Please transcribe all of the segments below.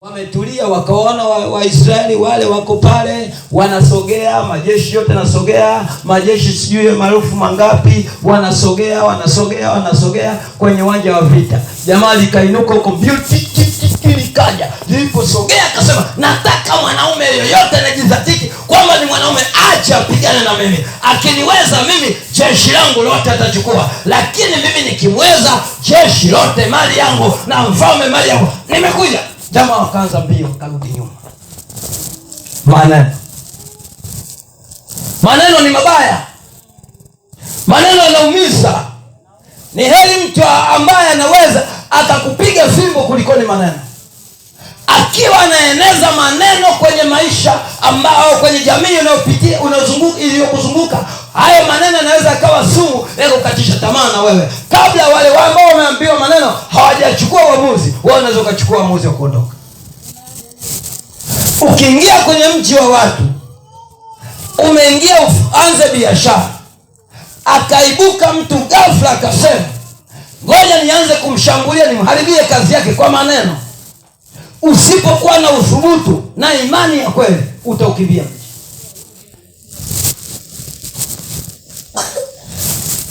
Wametulia wakaona Waisraeli wale wako pale wanasogea, majeshi yote nasogea, majeshi sijui maarufu mangapi wanasogea kwenye uwanja wa vita. Jamaa likainuka huko likaja, liliposogea akasema, nataka mwanaume yoyote anajizatiti kwamba ni mwanaume acha apigane na mimi. Akiniweza mimi jeshi langu lote atachukua, lakini mimi nikimweza jeshi lote, mali yangu na mfalme mali yangu, nimekuja. Jamaa wakaanza mbio, karudi nyuma. Maneno ni mabaya, maneno yanaumiza. Ni heri mtu ambaye anaweza akakupiga fimbo kuliko ni maneno. Akiwa anaeneza maneno kwenye maisha ambao kwenye jamii unayopitia iliyokuzunguka, hayo maneno yanaweza akawa sumu ya kukatisha tamaa na wewe. Kabla wale ambao wameambiwa maneno hawajachukua uamuzi, wao wanaweza kuchukua uamuzi wa kuondoka. Ukiingia kwenye mji wa watu, umeingia anze biashara, akaibuka mtu ghafla akasema, ngoja nianze kumshambulia nimharibie kazi yake kwa maneno. Usipokuwa na uthubutu na imani ya kweli, utaukimbia mji.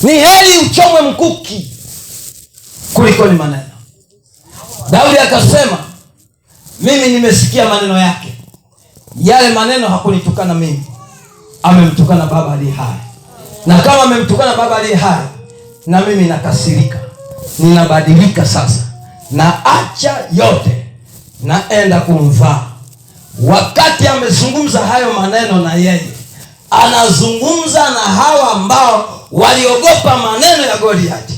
Ni heri uchomwe mkuki kuliko ni maneno. Daudi akasema, mimi nimesikia maneno yake. Yale maneno hakunitukana mimi, amemtukana Baba aliye hai. Na kama amemtukana Baba aliye hai, na mimi nakasirika, ninabadilika sasa, na acha yote, naenda kumvaa. Wakati amezungumza hayo maneno, na yeye anazungumza na hawa ambao waliogopa maneno ya Goliathi.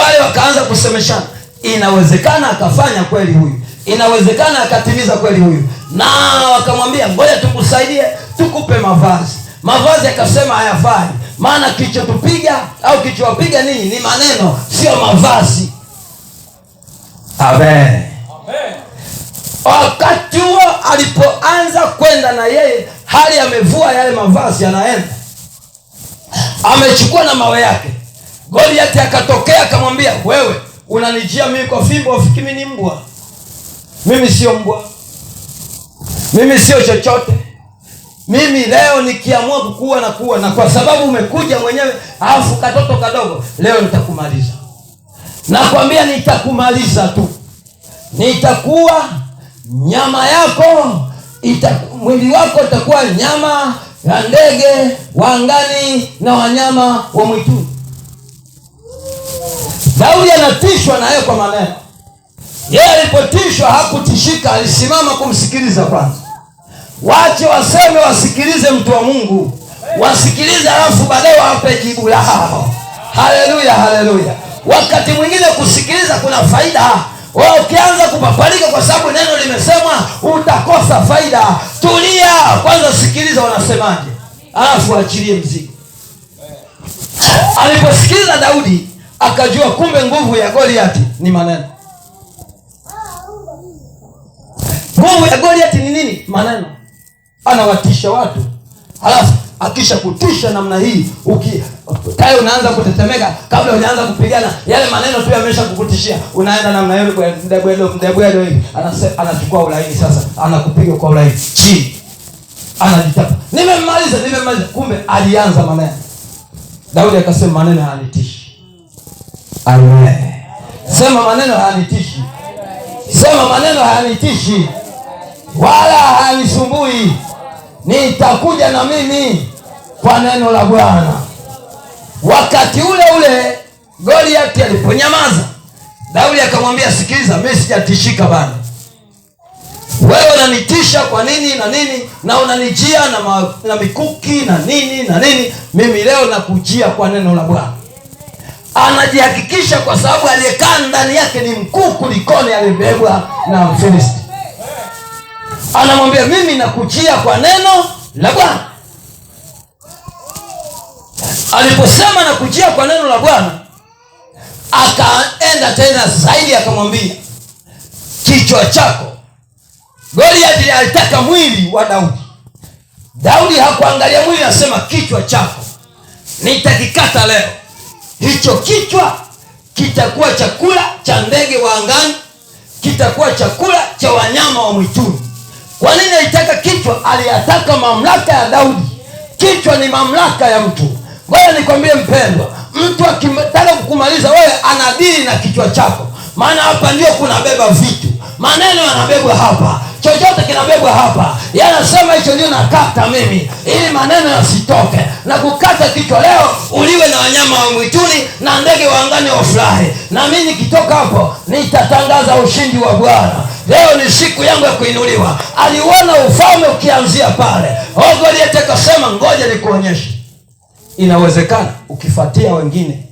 Wale wakaanza kusemeshana, inawezekana akafanya kweli huyu, inawezekana akatimiza kweli huyu. Na wakamwambia, ngoja tukusaidie, tukupe mavazi. Akasema hayafai, maana kichotupiga au kichowapiga ninyi ni maneno, sio mavazi. Amen. Wakati huo alipoanza kwenda na yeye, hali amevua yale mavazi, anaenda amechukua na mawe yake. Goliathi akatokea akamwambia, wewe unanijia mimi kwa fimbo, ufikiri mimi ni mbwa? Mimi sio mbwa, mimi sio chochote. Mimi leo nikiamua kukuwa na kuwa, na kwa sababu umekuja mwenyewe alafu katoto kadogo, leo nitakumaliza. Nakwambia nitakumaliza tu. Nitakuwa nyama yako, mwili wako utakuwa nyama ya ndege wa angani na wanyama wa mwituni. Daudi anatishwa na yeye kwa maneno. Yeye alipotishwa hakutishika, alisimama kumsikiliza kwanza. Wache waseme, wasikilize mtu wa Mungu, wasikilize, alafu baadaye wape jibu lao. Haleluya, haleluya. Wakati mwingine kusikiliza kuna faida. Wewe ukianza kupapalika kwa sababu neno limesemwa, utakosa faida. Tulia kwanza, sikiliza wanasemaje, alafu achilie mzigo. Aliposikiliza Daudi akajua kumbe nguvu ya Goliathi ni maneno. Nguvu ya Goliathi ni nini? Maneno. Anawatisha watu. Alafu akisha kutisha namna hii, tayari unaanza kutetemeka kabla hujaanza kupigana. Yale maneno tu yamesha kukutishia. Unaenda namna hiyo kwa mdebwedo hivi. Anachukua ulaini sasa, anakupiga kwa ulaini chini. Anajitapa, nimemaliza. Kumbe alianza maneno. Daudi akasema, maneno hayanitishi. Amen. Sema, maneno hayanitishi. Sema, maneno hayanitishi wala hayanisumbui. Nitakuja na mimi kwa neno la Bwana. Wakati ule Goliathi aliponyamaza, Daudi akamwambia, sikiliza, mimi sijatishika bado. Wewe unanitisha kwa nini na nini, na unanijia na mikuki na nini. Mimi leo nakujia kwa neno la Bwana. Anajihakikisha kwa sababu aliyekaa ndani yake ni mkuu kulikoni alibebwa na Mfilisti. Anamwambia, mimi nakujia kwa neno la Bwana. Aliposema nakujia kwa neno la Bwana, akaenda tena zaidi akamwambia, kichwa chako. Goliathi alitaka mwili wa Daudi. Daudi hakuangalia mwili, anasema kichwa chako nitakikata leo. Hicho kichwa kitakuwa chakula cha ndege wa angani, kitakuwa chakula cha wanyama wa mwituni. Kwa nini alitaka kichwa? Aliyataka mamlaka ya Daudi. Kichwa ni mamlaka ya mtu. Ngoja nikwambie mpendwa, mtu akitaka kukumaliza wewe anadili na kichwa chako. Maana hapa ndio kunabeba vitu. Maneno yanabebwa hapa, chochote kinabebwa hapa. Yanasema hicho ndio nakata mimi, ili maneno yasitoke. Na kukata kichwa leo uliwe na wanyama wa mwituni na ndege wa angani wafurahi. Na mimi nikitoka hapo nitatangaza ushindi wa Bwana. Leo ni siku yangu ya kuinuliwa. Aliona ufalme ukianzia pale. Goliathi akasema ngoja nikuonyeshe. Inawezekana ukifuatia wengine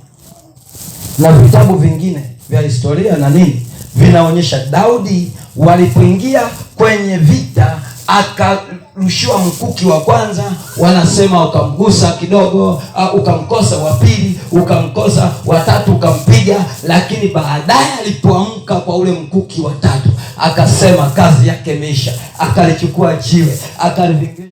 na vitabu vingine vya historia na nini vinaonyesha Daudi walipoingia kwenye vita akarushiwa mkuki wa kwanza, wanasema ukamgusa kidogo, ukamkosa wa pili, ukamkosa wa tatu, ukampiga. Lakini baadaye alipoamka kwa ule mkuki wa tatu akasema kazi yake imeisha, akalichukua jiwe akalivingirisha